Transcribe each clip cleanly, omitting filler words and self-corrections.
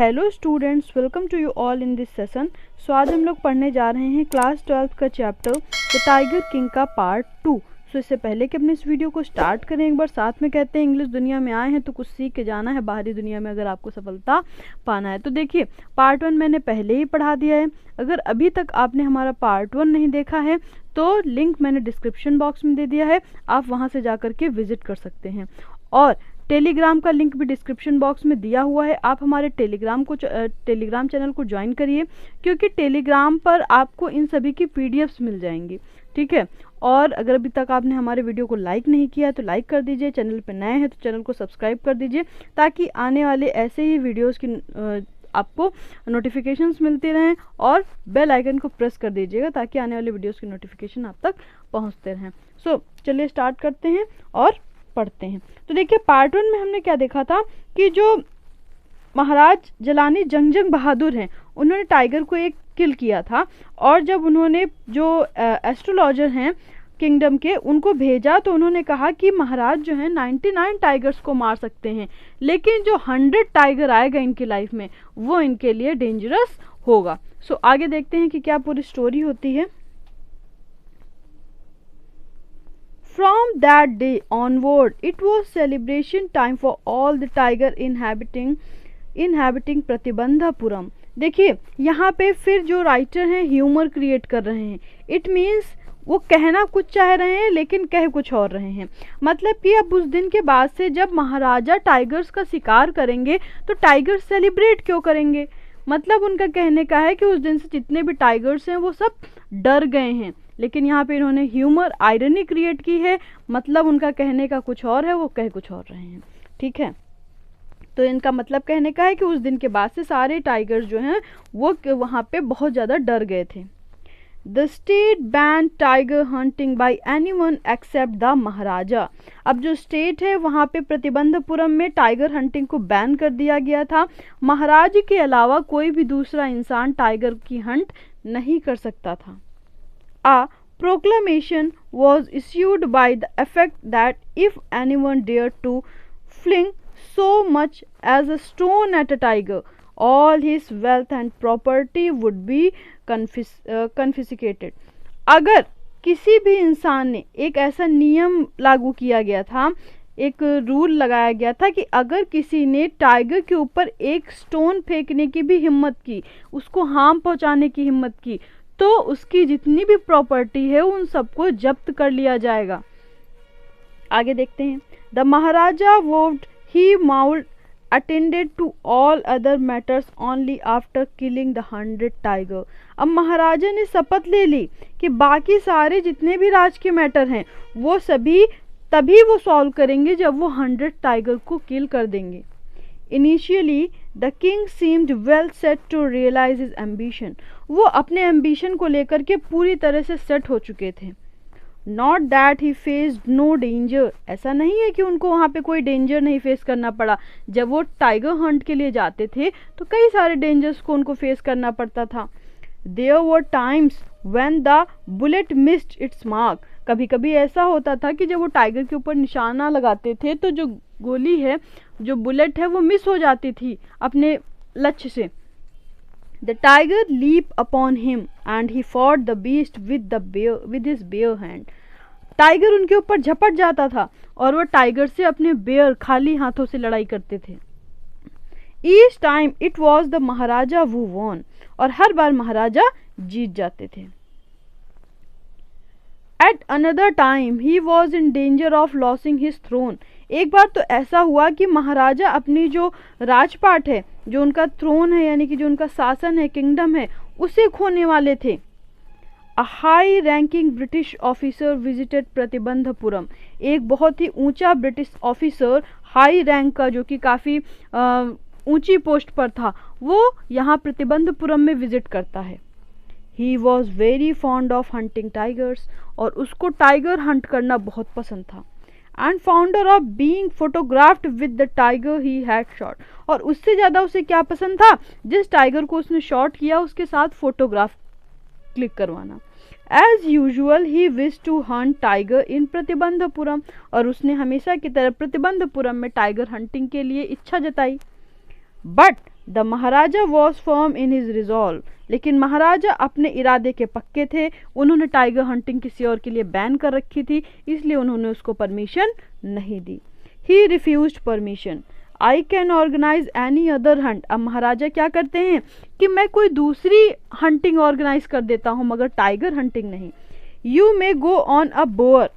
Hello students, welcome to you all in this session. So आज हम लोग पढ़ने जा रहे हैं क्लास 12 का चैप्टर द टाइगर किंग का पार्ट 2। सो इससे पहले कि अपने इस वीडियो को स्टार्ट करें, एक बार साथ में कहते हैं इंग्लिश दुनिया में आए हैं तो कुछ सीख के जाना है बाहरी दुनिया में अगर आपको सफलता पाना है। तो देखिए, पार्ट 1 मैंने पहले ही पढ़ा दिया है। अगर अभी तक आपने हमारा पार्ट 1 नहीं देखा है तो लिंक मैंने डिस्क्रिप्शन बॉक्स में दे दिया है, आप वहाँ से जा कर के विजिट कर सकते हैं। और टेलीग्राम का लिंक भी डिस्क्रिप्शन बॉक्स में दिया हुआ है, आप हमारे टेलीग्राम चैनल को ज्वाइन करिए, क्योंकि टेलीग्राम पर आपको इन सभी की पीडीएफ्स मिल जाएंगी, ठीक है। और अगर अभी तक आपने हमारे वीडियो को लाइक नहीं किया है तो लाइक कर दीजिए, चैनल पर नए हैं तो चैनल को सब्सक्राइब कर दीजिए, ताकि आने वाले ऐसे ही वीडियोज़ की आपको नोटिफिकेशंस मिलती रहें। और बेल आइकन को प्रेस कर दीजिएगा ताकि आने वाले वीडियोज़ की नोटिफिकेशन आप तक पहुँचते रहें। सो चलिए स्टार्ट करते हैं और पढ़ते हैं। तो देखिए, पार्ट 1 में हमने क्या देखा था कि जो महाराज जलानी जंग बहादुर हैं, उन्होंने टाइगर को एक किल किया था। और जब उन्होंने जो एस्ट्रोलॉजर हैं किंगडम के उनको भेजा तो उन्होंने कहा कि महाराज जो हैं 99 टाइगर्स को मार सकते हैं, लेकिन जो 100 टाइगर आएगा इनकी लाइफ में वो इनके लिए डेंजरस होगा। सो आगे देखते हैं कि क्या पूरी स्टोरी होती है। From that day onward, it was celebration time for all the tiger inhabiting प्रतिबंधापुरम। देखिए, यहाँ पे फिर जो राइटर हैं ह्यूमर क्रिएट कर रहे हैं। इट मीन्स वो कहना कुछ चाह रहे हैं लेकिन कह कुछ और रहे हैं। मतलब कि अब उस दिन के बाद से जब महाराजा टाइगर्स का शिकार करेंगे तो टाइगर्स सेलिब्रेट क्यों करेंगे। मतलब उनका कहने का है कि उस दिन से जितने भी टाइगर्स हैं वो सब डर गए हैं, लेकिन यहाँ पे इन्होंने ह्यूमर आयरनी क्रिएट की है। मतलब उनका कहने का कुछ और है, वो कह कुछ और रहे हैं, ठीक है। तो इनका मतलब कहने का है कि उस दिन के बाद से सारे टाइगर्स जो हैं वो वहाँ पे बहुत ज़्यादा डर गए थे। The state ban tiger hunting by anyone except the maharaja. अब जो स्टेट है वहाँ पे प्रतिबंधपुरम में टाइगर हंटिंग को बैन कर दिया गया था। महाराज के अलावा कोई भी दूसरा इंसान टाइगर की हंट नहीं कर सकता था। A proclamation was issued by the effect that if anyone dared to fling so much as a stone at a tiger, all his wealth and property would be confiscated. अगर किसी भी इंसान ने, एक ऐसा नियम लागू किया गया था, एक रूल लगाया गया था कि अगर किसी ने टाइगर के ऊपर एक स्टोन फेंकने की भी हिम्मत की, उसको हार्म पहुंचाने की हिम्मत की, तो उसकी जितनी भी प्रॉपर्टी है उन सबको जब्त कर लिया जाएगा। आगे देखते हैं। द महाराजा वोव्ड ही माउल्ड attended to all other matters only after killing the 100 tiger. अब महाराजा ने शपथ ले ली कि बाकी सारे जितने भी राज के मैटर हैं वो सभी तभी वो सॉल्व करेंगे जब वो 100 टाइगर को किल कर देंगे। Initially, the king seemed well set to realize his ambition. वो अपने ambition को लेकर के पूरी तरह से सेट हो चुके थे। Not that he faced no danger. ऐसा नहीं है कि उनको वहाँ पे कोई डेंजर नहीं फेस करना पड़ा। जब वो टाइगर हंट के लिए जाते थे तो कई सारे डेंजर्स को उनको फेस करना पड़ता था। There were times when the bullet missed its mark. कभी कभी ऐसा होता था कि जब वो टाइगर के ऊपर निशाना लगाते थे तो जो गोली है, जो बुलेट है, वो मिस हो जाती थी अपने लक्ष्य से। The tiger leap upon him and he fought the beast with his bare hand. Tiger उनके ऊपर झपट जाता था और वो टाइगर से अपने बेयर खाली हाथों से लड़ाई करते थे। Each time it was the Maharaja who won, और हर बार महाराजा जीत जाते थे। At another time he was in danger of losing his throne. एक बार तो ऐसा हुआ कि महाराजा अपनी जो राजपाट है, जो उनका थ्रोन है, यानी कि जो उनका शासन है, किंगडम है, उसे खोने वाले थे। A high ranking British officer visited Pratibandapuram. एक बहुत ही ऊंचा ब्रिटिश ऑफिसर, हाई रैंक का, जो कि काफ़ी ऊंची पोस्ट पर था, वो यहाँ प्रतिबंधपुरम में विजिट करता है। He was very fond of hunting tigers, और उसको टाइगर हंट करना बहुत पसंद था। And founder of being photographed with the tiger he had shot, और उससे ज़्यादा उसे क्या पसंद था, जिस टाइगर को उसने शॉट किया उसके साथ फोटोग्राफ क्लिक करवाना। As usual he wish to hunt tiger in Pratibandhapuram, और उसने हमेशा की तरह प्रतिबंधपुरम में टाइगर हंटिंग के लिए इच्छा जताई। But the Maharaja was firm in his resolve, लेकिन महाराजा अपने इरादे के पक्के थे। उन्होंने टाइगर हंटिंग किसी और के लिए बैन कर रखी थी, इसलिए उन्होंने उसको परमिशन नहीं दी। He refused permission. I can organise any other hunt. अब महाराजा क्या करते हैं कि मैं कोई दूसरी हंटिंग ऑर्गेनाइज कर देता हूँ मगर टाइगर हंटिंग नहीं। You may go on a boar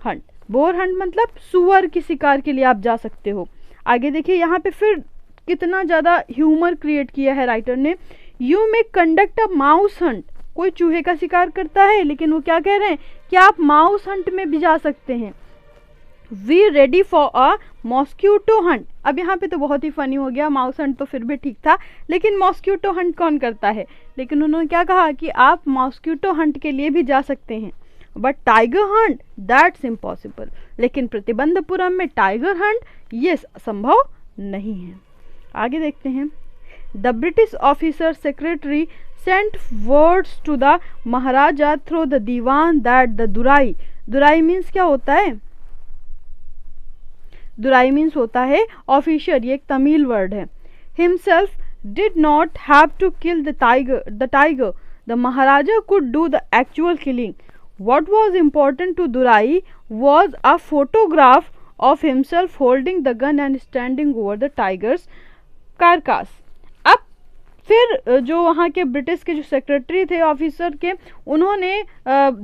hunt. Boar hunt मतलब सुअर की शिकार के लिए आप जा सकते हो। आगे देखिए यहाँ पे फिर कितना ज़्यादा ह्यूमर क्रिएट किया है राइटर ने। You may conduct a mouse Hunt. कोई चूहे का शिकार करता है लेकिन वो क्या कह रहे हैं कि आप माउस हंट में भी जा सकते हैं। We ready for a mosquito hunt. अब यहाँ पे तो बहुत ही फनी हो गया, माउस हंट तो फिर भी ठीक था लेकिन मॉस्क्यूटो हंट कौन करता है। लेकिन उन्होंने क्या कहा कि आप मॉस्क्यूटो हंट के लिए भी जा सकते हैं। But tiger Hunt that's impossible. लेकिन प्रतिबंधपुरम में टाइगर हंट ये संभव नहीं है। आगे देखते हैं। The British officer secretary sent words to the Maharaja through the Dewan that the Durai. Durai means क्या होता है? दुराई मीन्स होता है ऑफिसर, ये एक तमिल वर्ड है। Himself did not have to kill the tiger. The Maharaja could do the actual killing. What was important to Durai was a photograph of himself holding the gun and standing over the tiger's carcass. अब फिर जो वहाँ के British के जो secretary थे officer के, उन्होंने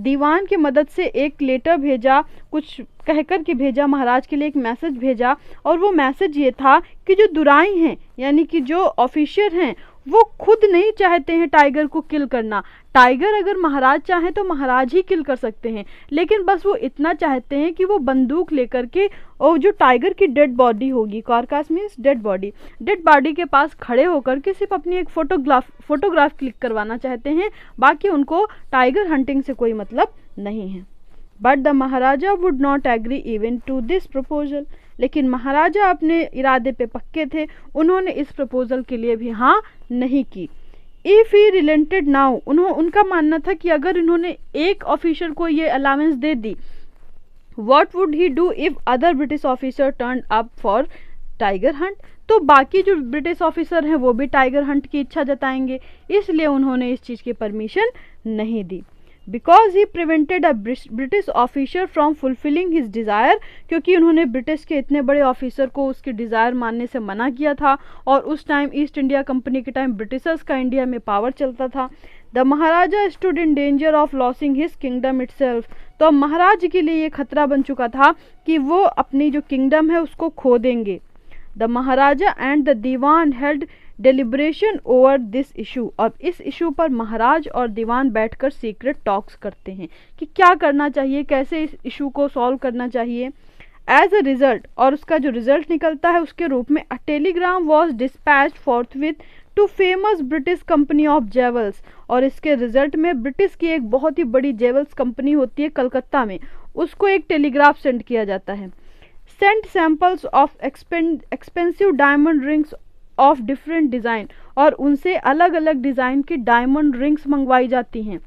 दीवान की मदद से एक लेटर भेजा, कुछ कहकर के भेजा, महाराज के लिए एक मैसेज भेजा। और वो मैसेज ये था कि जो दुराई हैं यानी कि जो ऑफिसर हैं वो खुद नहीं चाहते हैं टाइगर को किल करना। टाइगर अगर महाराज चाहें तो महाराज ही किल कर सकते हैं, लेकिन बस वो इतना चाहते हैं कि वो बंदूक लेकर के और जो टाइगर की डेड बॉडी होगी, कार्कास मीन्स डेड बॉडी के पास खड़े होकर के सिर्फ अपनी एक फोटोग्राफ क्लिक करवाना चाहते हैं। बाकी उनको टाइगर हंटिंग से कोई मतलब नहीं है। But the Maharaja would not agree even to this proposal. लेकिन महाराजा अपने इरादे पे पक्के थे, उन्होंने इस प्रपोजल के लिए भी हाँ नहीं की। इफ ही रिलेंटेड नाउ, उनका मानना था कि अगर इन्होंने एक ऑफिसर को ये allowance they the, what would he do if other British officer turn up for tiger Hunt. तो बाकी जो ब्रिटिश ऑफिसर हैं वो भी टाइगर हंट की इच्छा जताएंगे, इसलिए उन्होंने इस चीज़ की परमिशन नहीं दी। Because he prevented a British officer from fulfilling his desire. क्योंकि उन्होंने ब्रिटिश के इतने बड़े ऑफिसर को उसके डिज़ायर मानने से मना किया था, और उस टाइम ईस्ट इंडिया कंपनी के टाइम ब्रिटिशर्स का इंडिया में पावर चलता था। The Maharaja stood in danger of losing his kingdom itself. तो अब महाराज के लिए ये खतरा बन चुका था कि वो अपनी जो किंगडम है उसको खो देंगे। The Maharaja and the Dewan held deliberation over this issue. अब इस इशू पर महाराज और दीवान बैठकर सीक्रेट टॉक्स करते हैं कि क्या करना चाहिए, कैसे इस इशू को सॉल्व करना चाहिए। एज अ रिजल्ट, और उसका जो रिजल्ट निकलता है उसके रूप में, a telegram was dispatched forthwith to famous British company of jewels. और इसके रिजल्ट में ब्रिटिश की एक बहुत ही बड़ी जेवल्स कंपनी होती है कलकत्ता में, उसको एक टेलीग्राफ सेंड किया जाता है। Sent samples of expensive diamond rings of different design, और उनसे अलग अलग डिज़ाइन की डायमंड रिंग्स मंगवाई जाती हैं।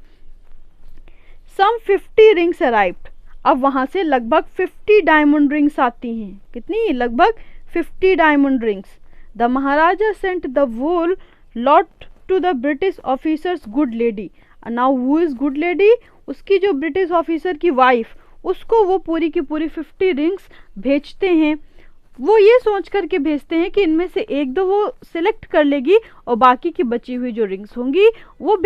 सम 50 रिंग्स अराइव्ड। अब वहाँ से लगभग 50 डायमंड रिंग्स आती हैं। कितनी? लगभग 50 diamond rings. The Maharaja sent the whole lot to the British officers good lady. Now who is good lady? उसकी जो ब्रिटिश ऑफिसर की वाइफ, उसको वो पूरी की पूरी 50 रिंग्स भेजते हैं। वो ये सोच करके भेजते हैं कि इनमें से एक दो वो सिलेक्ट कर लेगी और बाकी की बची हुई जो रिंग्स होंगी वो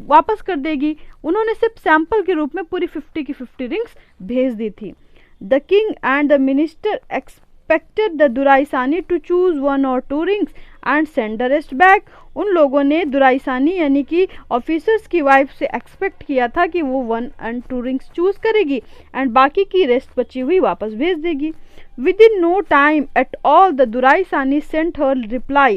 वापस कर देगी। उन्होंने सिर्फ सैंपल के रूप में पूरी 50 की 50 रिंग्स भेज दी थी। The king and the minister expected the dorasani to choose 1 or 2 rings and send the rest back. उन लोगों ने दुराइसानी यानी कि ऑफिसर्स की वाइफ से एक्सपेक्ट किया था कि वो 1 and 2 रिंग्स चूज करेगी एंड बाकी की रेस्ट बची हुई वापस भेज देगी। Within no time at all, the Duraisani sent her reply,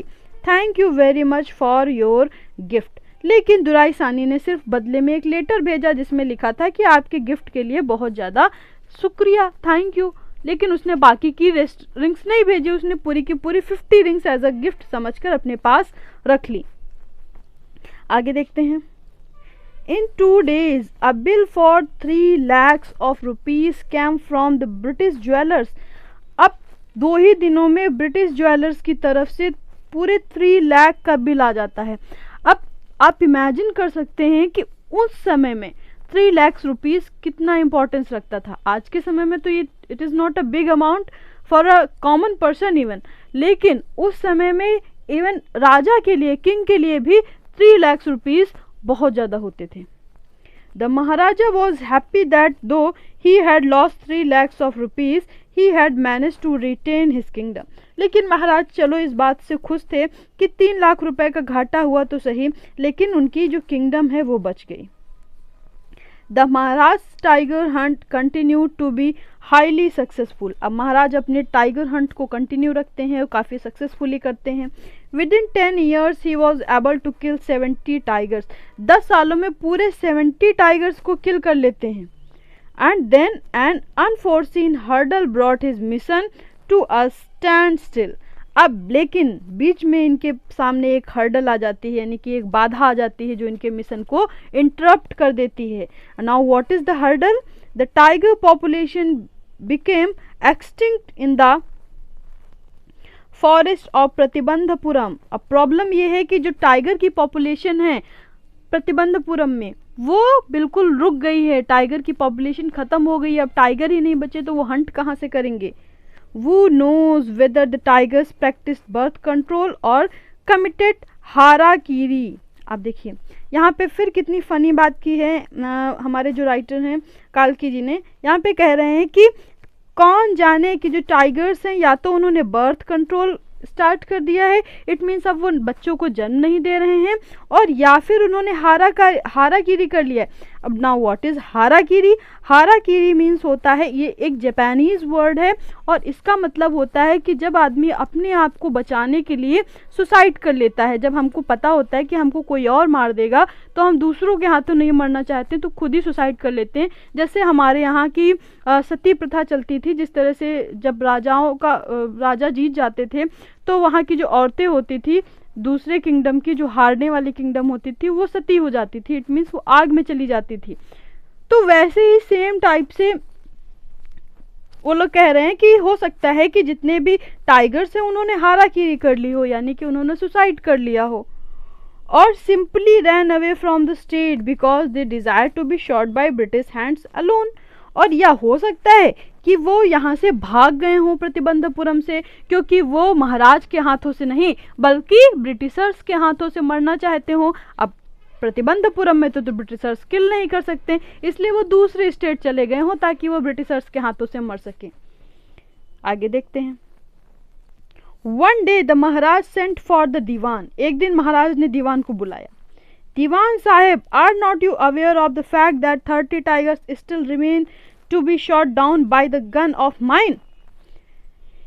"Thank you very much for your gift." लेकिन दुराइसानी ने सिर्फ बदले में एक लेटर भेजा जिसमें लिखा था कि आपके गिफ्ट के लिए बहुत ज़्यादा शुक्रिया, थैंक यू। लेकिन उसने बाकी की रेस्ट रिंग्स नहीं भेजी, उसने पूरी की पूरी 50 रिंग्स एज अ गिफ्ट समझकर अपने पास रख ली। आगे देखते हैं। In 2 days, a bill for 3 lakhs of rupees came from the British jewelers. अब 2 ही दिनों में ब्रिटिश ज्वेलर्स की तरफ से पूरे 3 लाख का बिल आ जाता है। अब आप इमेजिन कर सकते हैं कि उस समय में 3 लाख रुपीस कितना इंपॉर्टेंस रखता था। आज के समय में तो ये it is not a big amount for a common person even, लेकिन उस समय में इवन राजा के लिए, किंग के लिए भी 3 लाख रुपीस बहुत ज़्यादा होते थे। The Maharaja was happy that though he had lost 3 lakhs of rupees, he had managed to retain his kingdom. लेकिन महाराज चलो इस बात से खुश थे कि 3 लाख रुपए का घाटा हुआ तो सही, लेकिन उनकी जो किंगडम है वो बच गई। The Maharaj tiger hunt continue to be highly successful. अब महाराज अपने टाइगर हंट को कंटिन्यू रखते हैं और काफ़ी सक्सेसफुली करते हैं। Within 10 years he was able to kill 70 tigers. 10 सालों में पूरे 70 टाइगर्स को किल कर लेते हैं। And then an unforeseen hurdle brought his mission to a standstill. अब लेकिन बीच में इनके सामने एक हर्डल आ जाती है, यानी कि एक बाधा आ जाती है जो इनके मिशन को इंटरप्ट कर देती है। Now what is the hurdle? The tiger population became extinct in the forest of Pratibandapuram. अब प्रॉब्लम यह है कि जो टाइगर की पॉपुलेशन है प्रतिबंधपुरम में वो बिल्कुल रुक गई है। टाइगर की पॉपुलेशन खत्म हो गई है। अब टाइगर ही नहीं बचे तो वो हंट कहाँ से करेंगे? Who knows whether the tigers practiced birth control or committed harakiri। आप देखिए यहाँ पे फिर कितनी फनी बात की है हमारे जो राइटर हैं काल्की जी ने। यहाँ पे कह रहे हैं कि कौन जाने कि जो टाइगर्स हैं या तो उन्होंने बर्थ कंट्रोल स्टार्ट कर दिया है, इट मीन्स अब वो बच्चों को जन्म नहीं दे रहे हैं, और या फिर उन्होंने हाराकीरी कर लिया है। अब नाउ व्हाट इज हाराकीरी? हाराकीरी मीन्स होता है, ये एक जापानीज वर्ड है और इसका मतलब होता है कि जब आदमी अपने आप को बचाने के लिए सुसाइड कर लेता है। जब हमको पता होता है कि हमको कोई और मार देगा तो हम दूसरों के हाथों नहीं मरना चाहते तो खुद ही सुसाइड कर लेते हैं। जैसे हमारे यहाँ की सती प्रथा चलती थी, जिस तरह से जब राजा जीत जाते थे तो वहाँ की जो औरतें होती थी दूसरे किंगडम की, जो हारने वाली किंगडम होती थी, वो सती हो जाती थी। इट मीन्स वो आग में चली जाती थी। तो वैसे ही सेम टाइप से वो लोग कह रहे हैं कि हो सकता है कि जितने भी टाइगर्स हैं उन्होंने हाराकीरी कर ली हो, यानी कि उन्होंने सुसाइड कर लिया हो, और simply ran away from the state because they desire to be shot by British hands alone. और यह हो सकता है कि वो यहाँ से भाग गए हों प्रतिबंधपुरम से, क्योंकि वो महाराज के हाथों से नहीं बल्कि ब्रिटिशर्स के हाथों से मरना चाहते हों। अब प्रतिबंधपुरम में तो ब्रिटिशर्स किल नहीं कर सकते, इसलिए वो दूसरे स्टेट चले गए हों ताकि वो ब्रिटिशर्स के हाथों से मर सके। आगे देखते हैं। One day the maharaj sent for the dewan. एक दिन महाराज ने दीवान को बुलाया। Dewan sahib, are not you aware of the fact that 30 tigers still remain to be shot down by the gun of mine?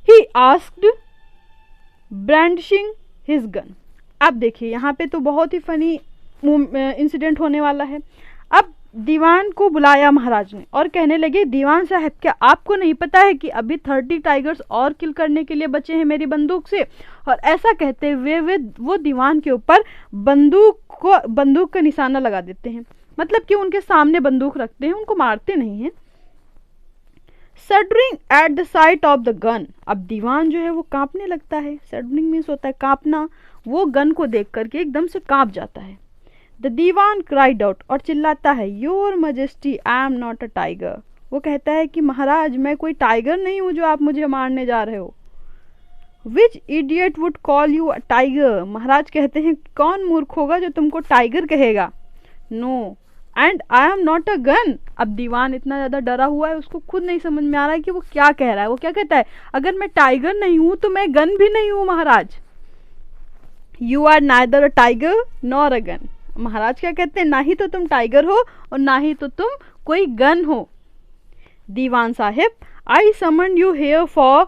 He asked brandishing his gun. अब देखिए यहाँ पे तो बहुत ही फनी इंसिडेंट होने वाला है। अब दीवान को बुलाया महाराज ने और कहने लगे, दीवान साहब क्या आपको नहीं पता है कि अभी 30 टाइगर्स और किल करने के लिए बचे हैं मेरी बंदूक से? और ऐसा कहते हुए वो दीवान के ऊपर बंदूक का निशाना लगा देते हैं, मतलब कि उनके सामने बंदूक रखते हैं, उनको मारते नहीं हैं। Shuddering at the sight of the gun. अब दीवान जो है वो कांपने लगता है। सडरिंग मीन्स होता है कांपना। वो गन को देख करके एकदम से कांप जाता है। द दीवान क्राइड आउट, और चिल्लाता है, your majesty I am not a tiger. वो कहता है कि महाराज मैं कोई टाइगर नहीं हूँ जो आप मुझे मारने जा रहे हो। Which idiot would call you a tiger? महाराज कहते हैं कौन मूर्ख होगा जो तुमको टाइगर कहेगा? No and I am not a gun. अब दीवान इतना ज़्यादा डरा हुआ है, उसको खुद नहीं समझ में आ रहा है कि वो क्या कह रहा है। वो क्या कहता है, अगर मैं टाइगर नहीं हूँ तो मैं गन भी नहीं हूँ maharaj. You are neither a tiger nor a gun. Maharaj क्या कहते हैं, ना ही तो तुम टाइगर हो और ना ही तो तुम कोई गन हो। Dewan sahib, I summon you here for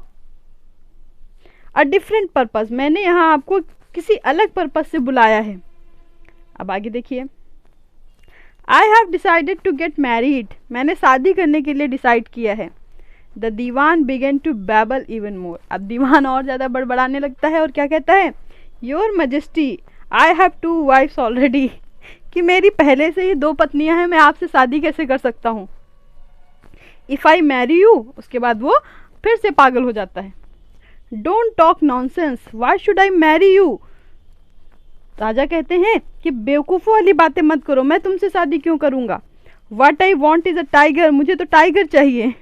a different purpose. मैंने यहाँ आपको किसी अलग पर्पस से बुलाया है। अब आगे देखिए। I have decided to get married. मैंने शादी करने के लिए डिसाइड किया है। The Dewan began to babble even more. अब दीवान और ज़्यादा बड़बड़ाने लगता है और क्या कहता है, your majesty I have 2 wives already. कि मेरी पहले से ही 2 पत्नियां हैं, मैं आपसे शादी कैसे कर सकता हूँ। इफ़ आई मैरी यू, उसके बाद वो फिर से पागल हो जाता है। Don't talk nonsense, why should I marry you. राजा कहते हैं कि बेवकूफ़ों वाली बातें मत करो, मैं तुमसे शादी क्यों करूंगा। What I want is a tiger, मुझे तो टाइगर चाहिए।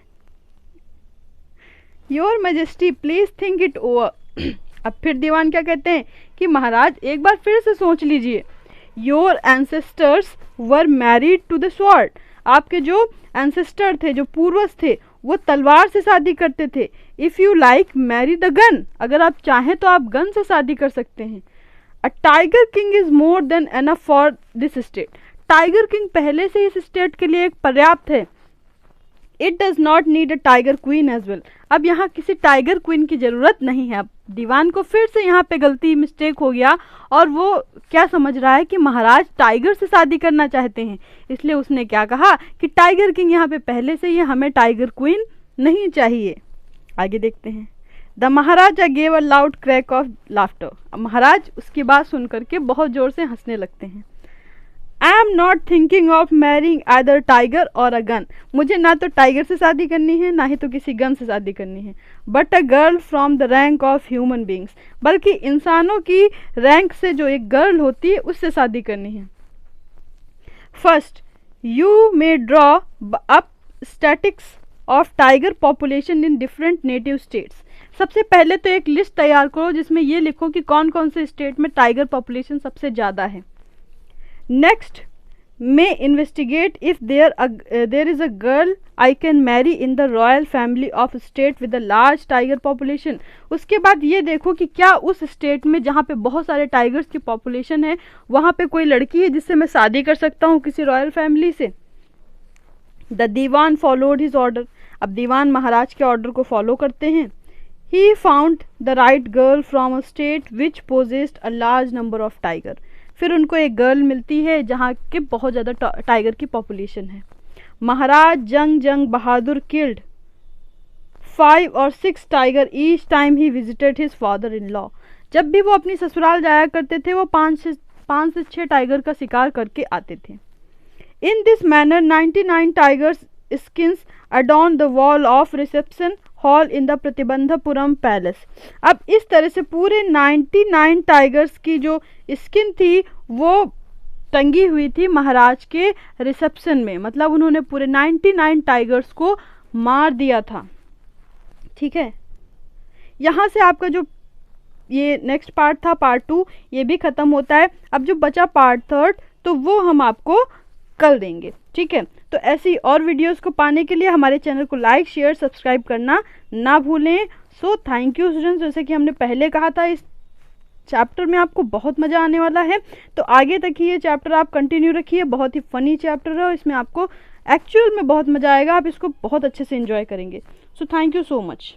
Your majesty please think it over. अब फिर दीवान क्या कहते हैं कि महाराज एक बार फिर से सोच लीजिए। Your ancestors were married to the sword, आपके जो एंसेस्टर थे, जो पूर्वज थे, वो तलवार से शादी करते थे। If you like marry the gun, अगर आप चाहें तो आप गन से शादी कर सकते हैं। A tiger king is more than enough for this state, tiger king पहले से इस स्टेट के लिए एक पर्याप्त है। It does not need a tiger queen as well, अब यहाँ किसी टाइगर क्वीन की ज़रूरत नहीं है। अब दीवान को फिर से यहाँ पे गलती मिस्टेक हो गया और वो क्या समझ रहा है कि महाराज टाइगर से शादी करना चाहते हैं, इसलिए उसने क्या कहा कि टाइगर किंग यहाँ पे पहले से ही, हमें टाइगर क्वीन नहीं चाहिए। आगे देखते हैं। The maharaja gave a loud crack of laughter, maharaj उसकी बात सुन करके बहुत जोर से हंसने लगते हैं। आई am not thinking of marrying either tiger और अ गन, मुझे ना तो टाइगर से शादी करनी है ना ही तो किसी गन से शादी करनी है। But a girl from the rank of human beings, बल्कि इंसानों की रैंक से जो एक गर्ल होती है उससे शादी करनी है। First you may draw up statics of tiger population in different native states, सबसे पहले तो एक लिस्ट तैयार करो जिसमें ये लिखो कि कौन कौन से स्टेट में टाइगर पॉपुलेशन सबसे ज़्यादा है। Next may investigate if there is a girl I can marry in the royal family of state with a large tiger population, उसके बाद ये देखो कि क्या उस स्टेट में जहाँ पे बहुत सारे टाइगर्स की पॉपुलेशन है वहाँ पे कोई लड़की है जिससे मैं शादी कर सकता हूँ किसी रॉयल फैमिली से। The Dewan followed his order, अब दीवान महाराज के ऑर्डर को फॉलो करते हैं। He found the right girl from a state which possessed a large number of tiger, फिर उनको एक गर्ल मिलती है जहाँ के बहुत ज़्यादा टाइगर की पॉपुलेशन है। Maharaj Jung Bahadur killed 5 or 6 tiger each time he visited his father in law, जब भी वो अपनी ससुराल जाया करते थे वो 5 से 6 टाइगर का शिकार करके आते थे। In this manner 99 tigers skins adorn the wall of reception hall in the Pratibandapuram palace, अब इस तरह से पूरे 99 टाइगर्स की जो स्किन थी वो टंगी हुई थी महाराज के रिसेप्शन में, मतलब उन्होंने पूरे 99 टाइगर्स को मार दिया था। ठीक है, यहाँ से आपका जो ये नेक्स्ट पार्ट था पार्ट 2 ये भी ख़त्म होता है। अब जो बचा पार्ट 3 तो वो हम आपको कल देंगे। ठीक है, तो ऐसी और वीडियोस को पाने के लिए हमारे चैनल को लाइक शेयर सब्सक्राइब करना ना भूलें। सो थैंक यू स्टूडेंट्स, जैसे कि हमने पहले कहा था इस चैप्टर में आपको बहुत मज़ा आने वाला है, तो आगे तक ही ये चैप्टर आप कंटिन्यू रखिए। बहुत ही फ़नी चैप्टर है और इसमें आपको एक्चुअल में बहुत मज़ा आएगा, आप इसको बहुत अच्छे से एंजॉय करेंगे। So thank you so much.